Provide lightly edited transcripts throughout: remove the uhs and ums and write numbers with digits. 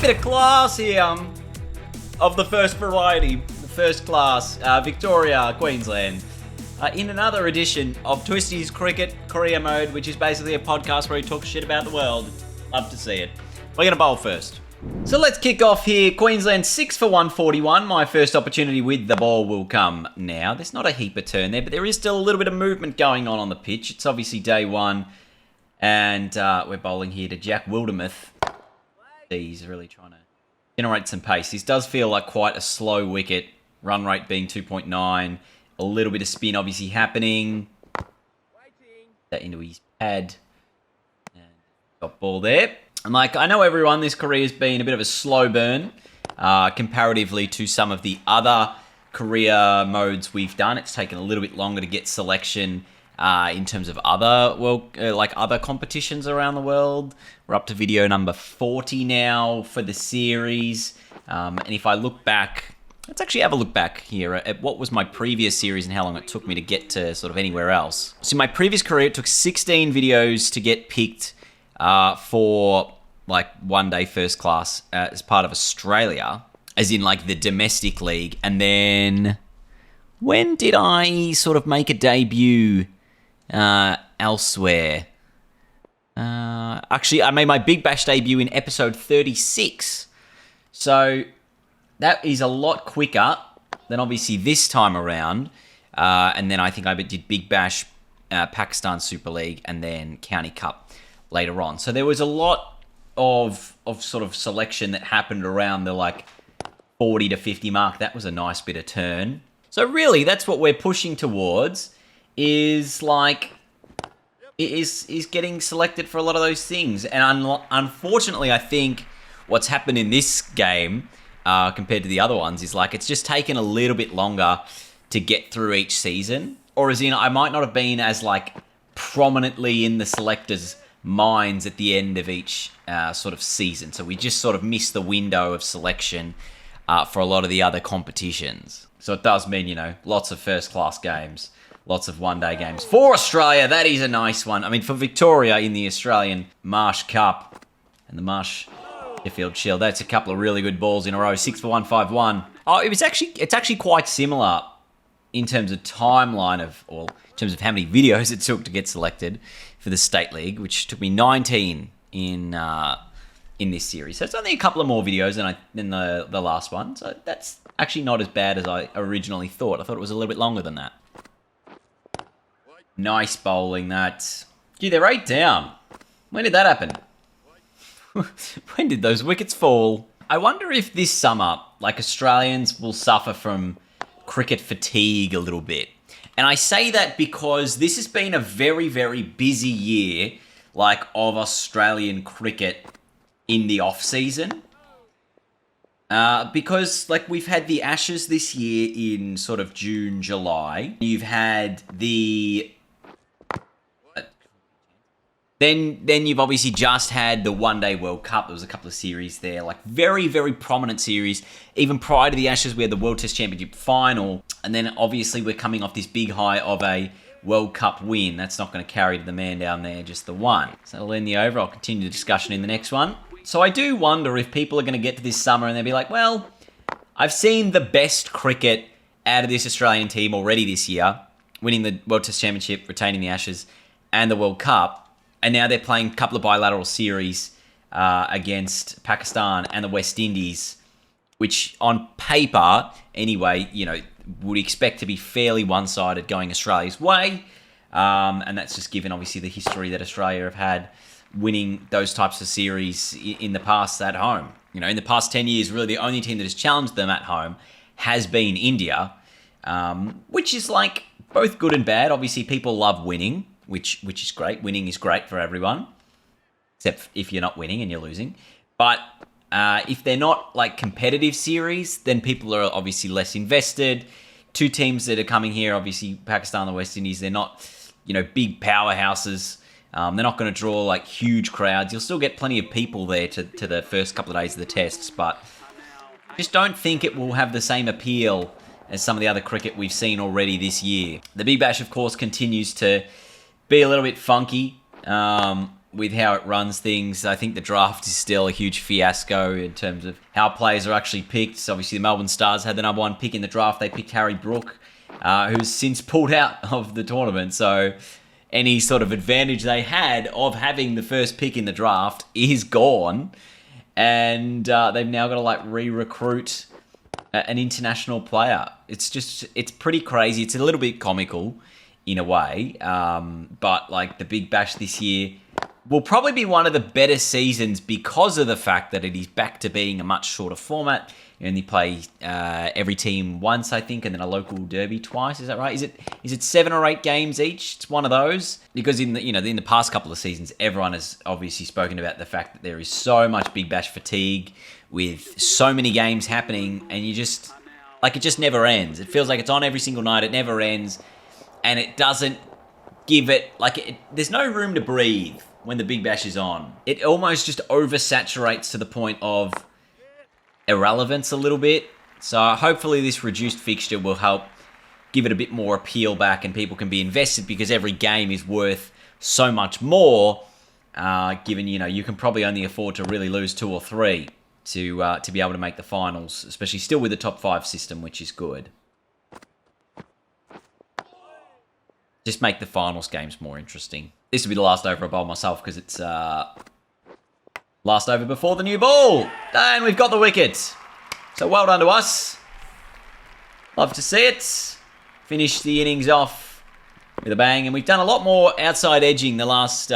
bit of class here of the first variety, the first class, Victoria, Queensland. In another edition of Twisty's Cricket Career Mode, which is basically a podcast where he talks shit about the world. Love to see it. We're going to bowl first. So let's kick off here. Queensland 6 for 141. My first opportunity with the ball will come now. There's not a heap of turn there, but there is still a little bit of movement going on the pitch. It's obviously day one, and we're bowling here to Jack Wildermuth. He's really trying to generate some pace. This does feel like quite a slow wicket, run rate being 2.9. A little bit of spin obviously happening. That into his pad. And got ball there. And like, I know everyone, this career's been a bit of a slow burn comparatively to some of the other career modes we've done. It's taken a little bit longer to get selection in terms of other other competitions around the world. We're up to video number 40 now for the series. And if I look back, let's actually have a look back here at what was my previous series and how long it took me to get to sort of anywhere else. So in my previous career, it took 16 videos to get picked for like one day first class as part of Australia, as in like the domestic league. And then when did I sort of make a debut elsewhere? Actually, I made my Big Bash debut in episode 36. So that is a lot quicker than obviously this time around. And then I think I did Big Bash, Pakistan Super League, and then County Cup later on. So there was a lot of sort of selection that happened around the like 40 to 50 mark. That was a nice bit of turn. So really, that's what we're pushing towards, is like is getting selected for a lot of those things. And unfortunately, I think what's happened in this game compared to the other ones is like it's just taken a little bit longer to get through each season. Or as in, I might not have been as like prominently in the selectors' minds at the end of each sort of season. So we just sort of missed the window of selection for a lot of the other competitions. So it does mean, you know, lots of first-class games, lots of one-day games. For Australia, that is a nice one. I mean, for Victoria in the Australian Marsh Cup and the Marsh Sheffield Shield, that's a couple of really good balls in a row. 6 for 151. Oh, it's actually quite similar in terms of timeline in terms of how many videos it took to get selected for the State League, which took me 19 in this series. So it's only a couple of more videos than the last one. So that's actually not as bad as I originally thought. I thought it was a little bit longer than that. Nice bowling, that. Gee, they're 8 down. When did that happen? When did those wickets fall? I wonder if this summer, like, Australians will suffer from cricket fatigue a little bit. And I say that because this has been a very, very busy year, like, of Australian cricket in the off-season. Because, like, we've had the Ashes this year in sort of June, July. You've had the... Then you've obviously just had the One Day World Cup. There was a couple of series there, like very, very prominent series. Even prior to the Ashes, we had the World Test Championship final. And then obviously we're coming off this big high of a World Cup win. That's not going to carry to the man down there, just the one. So that'll end the over. I'll continue the discussion in the next one. So I do wonder if people are going to get to this summer and they'll be like, well, I've seen the best cricket out of this Australian team already this year, winning the World Test Championship, retaining the Ashes and the World Cup. And now they're playing a couple of bilateral series against Pakistan and the West Indies, which on paper, anyway, you know, would expect to be fairly one-sided going Australia's way. And that's just given, obviously, the history that Australia have had winning those types of series in the past at home. You know, in the past 10 years, really the only team that has challenged them at home has been India, which is like both good and bad. Obviously, people love winning, which is great. Winning is great for everyone, except if you're not winning and you're losing. But if they're not like competitive series, then people are obviously less invested. Two teams that are coming here, obviously Pakistan and the West Indies, they're not, you know, big powerhouses. They're not going to draw like huge crowds. You'll still get plenty of people there to the first couple of days of the tests, but just don't think it will have the same appeal as some of the other cricket we've seen already this year. The Big Bash, of course, continues to be a little bit funky. with how it runs things. I think the draft is still a huge fiasco in terms of how players are actually picked. So obviously, the Melbourne Stars had the number 1 pick in the draft. They picked Harry Brook, who's since pulled out of the tournament. So any sort of advantage they had of having the first pick in the draft is gone. And they've now got to like re-recruit an international player. It's pretty crazy. It's a little bit comical in a way. But like the Big Bash this year will probably be one of the better seasons because of the fact that it is back to being a much shorter format. You only play every team once, I think, and then a local derby twice. Is that right? Is it 7 or 8 games each? It's one of those. Because in the past couple of seasons, everyone has obviously spoken about the fact that there is so much Big Bash fatigue with so many games happening, and it just never ends. It feels like it's on every single night. It never ends, and it doesn't give it there's no room to breathe when the Big Bash is on. It almost just oversaturates to the point of irrelevance a little bit. So hopefully this reduced fixture will help give it a bit more appeal back and people can be invested because every game is worth so much more, given, you can probably only afford to really lose 2 or 3 to be able to make the finals, especially still with the top 5 system, which is good. Just make the finals games more interesting. This will be the last over I bowl myself because it's last over before the new ball. And we've got the wicket. So well done to us. Love to see it. Finish the innings off with a bang. And we've done a lot more outside edging the last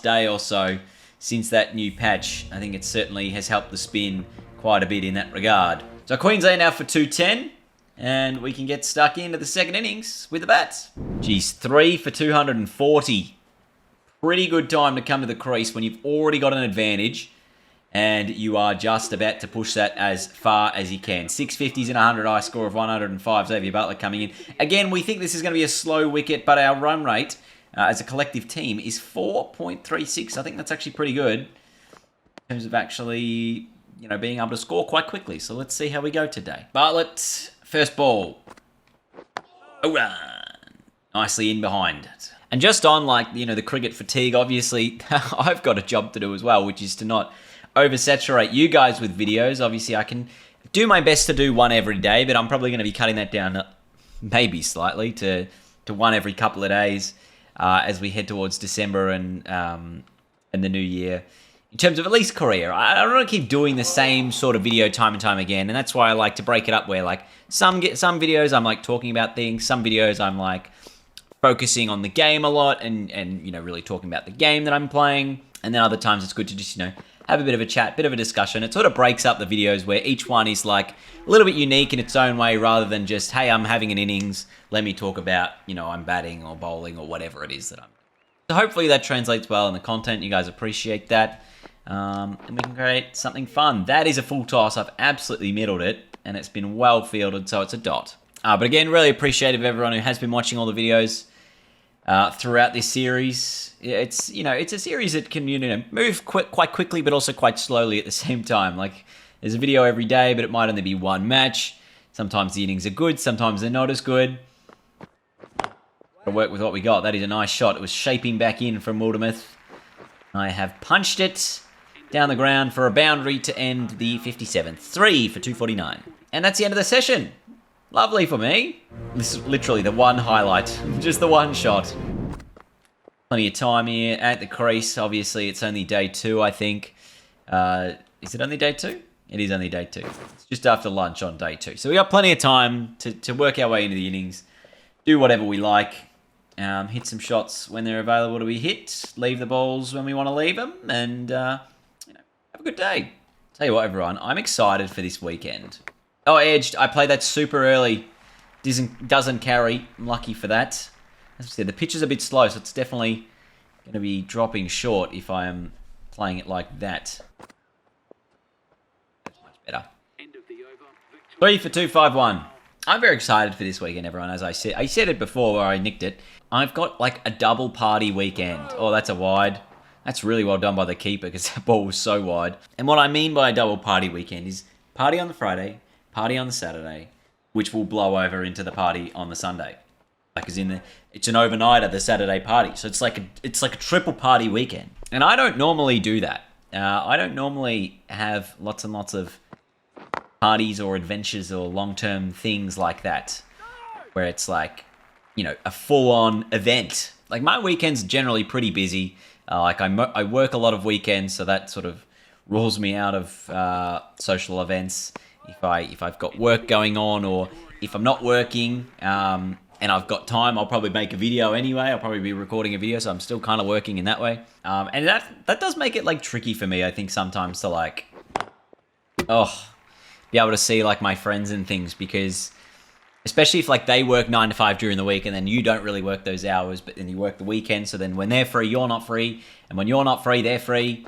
day or so since that new patch. I think it certainly has helped the spin quite a bit in that regard. So Queensland now for 210. And we can get stuck into the second innings with the bats. Geez, 3 for 240. Pretty good time to come to the crease when you've already got an advantage and you are just about to push that as far as you can. 650s and 100, high score of 105. Xavier Butler coming in. Again, we think this is going to be a slow wicket, but our run rate as a collective team is 4.36. I think that's actually pretty good in terms of actually, being able to score quite quickly. So let's see how we go today. Bartlett, first ball. Oh, run. Nicely in behind it. And just on, the cricket fatigue, obviously, I've got a job to do as well, which is to not oversaturate you guys with videos. Obviously, I can do my best to do one every day, but I'm probably going to be cutting that down maybe slightly to one every couple of days as we head towards December and the new year. In terms of at least career, I don't want to keep doing the same sort of video time and time again, and that's why I like to break it up where, some videos I'm, talking about things, some videos I'm, focusing on the game a lot and really talking about the game that I'm playing. And then other times it's good to just, have a bit of a chat, bit of a discussion. It sort of breaks up the videos where each one is a little bit unique in its own way rather than just, hey, I'm having an innings. Let me talk about, I'm batting or bowling or whatever it is that I'm. So hopefully that translates well in the content. You guys appreciate that. And we can create something fun. That is a full toss. I've absolutely middled it and it's been well fielded. So it's a dot. But again, really appreciative of everyone who has been watching all the videos throughout this series. It's a series that can move quite quickly, but also quite slowly at the same time. There's a video every day, but it might only be one match. Sometimes the innings are good, sometimes they're not as good. Gotta work with what we got. That is a nice shot. It was shaping back in from Wildermuth. I have punched it down the ground for a boundary to end the 57th. 3 for 249. And that's the end of the session. Lovely for me. This is literally the one highlight. Just the one shot. Plenty of time here at the crease. Obviously, it's only day 2, I think. Is it only day 2? It is only day 2. It's just after lunch on day 2. So we got plenty of time to work our way into the innings. Do whatever we like. Hit some shots when they're available to be hit. Leave the balls when we want to leave them. And, have a good day. Tell you what, everyone. I'm excited for this weekend. Oh, edged. I played that super early. Doesn't carry. I'm lucky for that. As I said, the pitch is a bit slow, so it's definitely going to be dropping short if I am playing it like that. That's much better. 3 for 251. I'm very excited for this weekend, everyone. As I said it before where I nicked it. I've got a double party weekend. Oh, that's a wide. That's really well done by the keeper because that ball was so wide. And what I mean by a double party weekend is party on the Friday, party on the Saturday, which will blow over into the party on the Sunday. It's an overnighter, the Saturday party. So it's like a triple party weekend. And I don't normally do that. I don't normally have lots and lots of parties or adventures or long-term things like that, where it's like, you know, a full-on event. Like, my weekends are generally pretty busy. I work a lot of weekends, so that sort of rules me out of social events. If I've got work going on, or if I'm not working and I've got time, I'll probably make a video anyway. I'll probably be recording a video, so I'm still kind of working in that way. And that does make it like tricky for me, I think, sometimes to like, be able to see like my friends and things, because especially if like they work 9 to 5 during the week and then you don't really work those hours, but then you work the weekend. So then when they're free, you're not free. And when you're not free, they're free.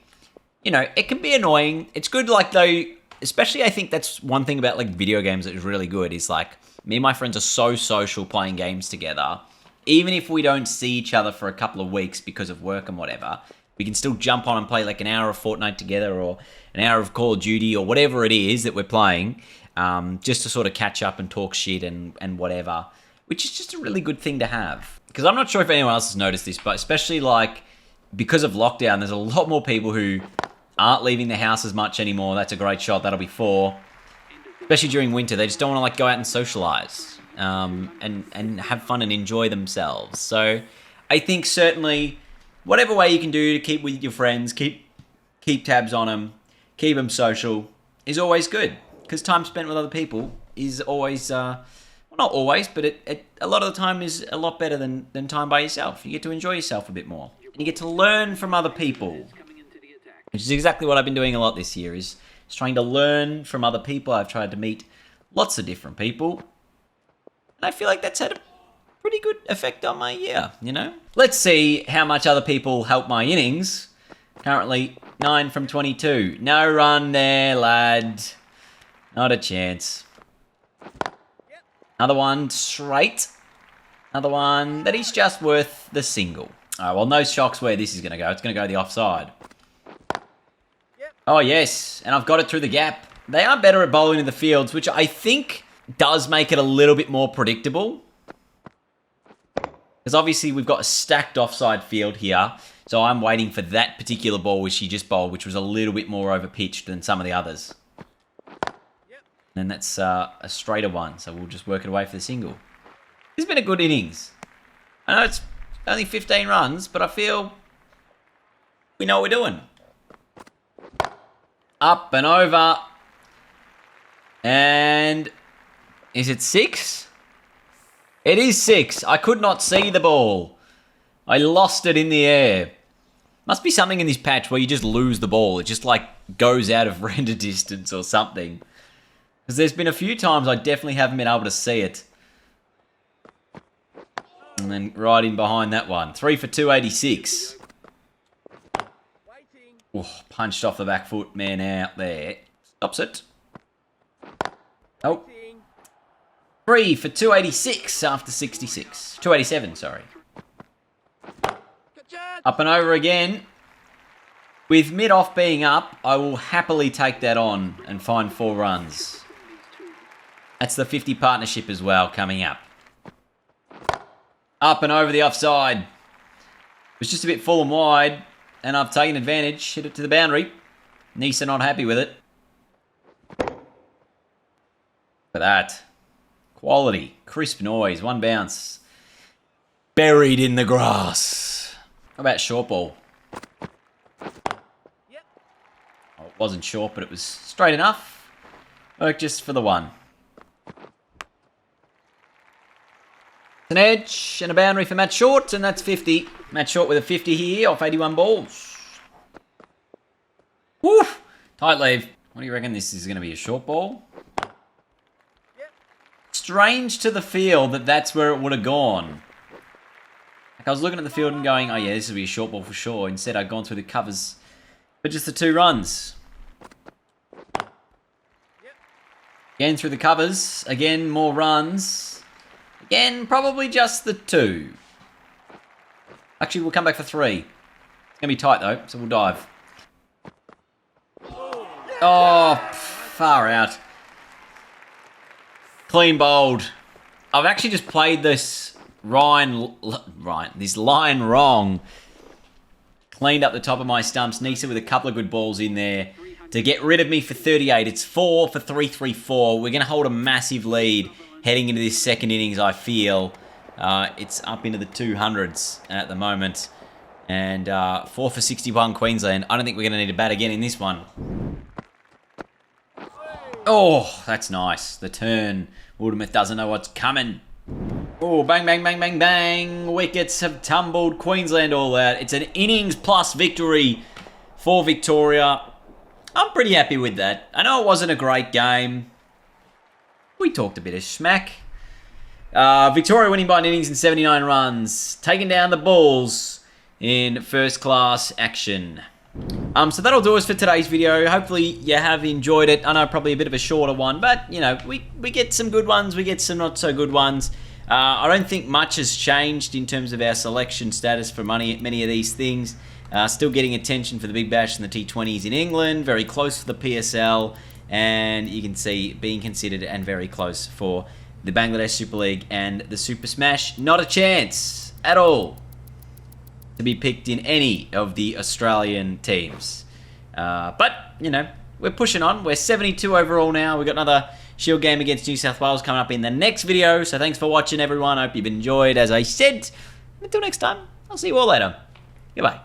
You know, it can be annoying. It's good, like, though, especially I think that's one thing about like video games that is really good, is like me and my friends are so social playing games together. Even if we don't see each other for a couple of weeks because of work and whatever, we can still jump on and play like an hour of Fortnite together, or an hour of Call of Duty, or whatever it is that we're playing, just to sort of catch up and talk shit and whatever, which is just a really good thing to have. Because I'm not sure if anyone else has noticed this, but especially like because of lockdown, there's a lot more people who aren't leaving the house as much anymore. That's a great shot. That'll be 4. Especially during winter, they just don't want to like go out and socialize and have fun and enjoy themselves. So I think certainly whatever way you can do to keep with your friends, keep tabs on them, keep them social, is always good. Because time spent with other people is always, well, not always, but it a lot of the time is a lot better than time by yourself. You get to enjoy yourself a bit more. And you get to learn from other people, which is exactly what I've been doing a lot this year, is trying to learn from other people. I've tried to meet lots of different people, and I feel like that's had a pretty good effect on my year, you know? Let's see how much other people help my innings. Currently 9 from 22. No run there, lad. Not a chance. Another one straight. Another one that is just worth the single. All right, well, no shocks where this is going to go. It's going to go the offside. Oh, yes, and I've got it through the gap. They are better at bowling in the fields, which I think does make it a little bit more predictable. Because obviously we've got a stacked offside field here, so I'm waiting for that particular ball which he just bowled, which was a little bit more over-pitched than some of the others. And that's a straighter one, so we'll just work it away for the single. This has been a good innings. I know it's only 15 runs, but I feel we know what we're doing. Up and over. And is it 6? It is 6. I could not see the ball. I lost it in the air. Must be something in this patch where you just lose the ball. It just like goes out of render distance or something. Because there's been a few times I definitely haven't been able to see it. And then right in behind that one. 3 for 286. Oh, punched off the back foot, man out there. Stops it. Oh. 3 for 286 after 66. 287, sorry. Up and over again. With mid-off being up, I will happily take that on and find 4 runs. That's the 50 partnership as well coming up. Up and over the offside. It was just a bit full and wide, and I've taken advantage. Hit it to the boundary. Nisa not happy with it. Look at that. Quality. Crisp noise. 1 bounce. Buried in the grass. How about short ball? Oh, it wasn't short, but it was straight enough. Worked just for the 1. An edge and a boundary for Matt Short, and that's 50. Matt Short with a 50 here off 81 balls. Woo! Tight leave. What do you reckon this is going to be, a short ball? Strange to the field that that's where it would have gone. Like, I was looking at the field and going, oh yeah, this will be a short ball for sure. Instead, I'd gone through the covers for just the 2 runs. Again through the covers. Again, more runs. Again, probably just the 2. Actually, we'll come back for 3. It's going to be tight, though, so we'll dive. Oh, far out. Clean bowled. I've actually just played this line wrong. Cleaned up the top of my stumps. Nisa with a couple of good balls in there to get rid of me for 38. It's 4 for 334. We're going to hold a massive lead heading into this second innings, I feel. It's up into the 200s at the moment. And 4 for 61 Queensland. I don't think we're going to need to bat again in this one. Oh, that's nice. The turn. Wildermuth doesn't know what's coming. Oh, bang, bang, bang, bang, bang. Wickets have tumbled. Queensland all out. It's an innings plus victory for Victoria. I'm pretty happy with that. I know it wasn't a great game. We talked a bit of smack. Victoria winning by an innings and 79 runs. Taking down the Bulls in first class action. So that'll do us for today's video. Hopefully you have enjoyed it. I know probably a bit of a shorter one, but you know, we get some good ones, we get some not so good ones. I don't think much has changed in terms of our selection status for many of these things. Still getting attention for the Big Bash and the T20s in England. Very close for the PSL. And you can see being considered and very close for the Bangladesh Super League and the Super Smash. Not a chance at all to be picked in any of the Australian teams. But, you know, we're pushing on. We're 72 overall now. We've got another Shield game against New South Wales coming up in the next video. So thanks for watching, everyone. I hope you've enjoyed. As I said, until next time, I'll see you all later. Goodbye.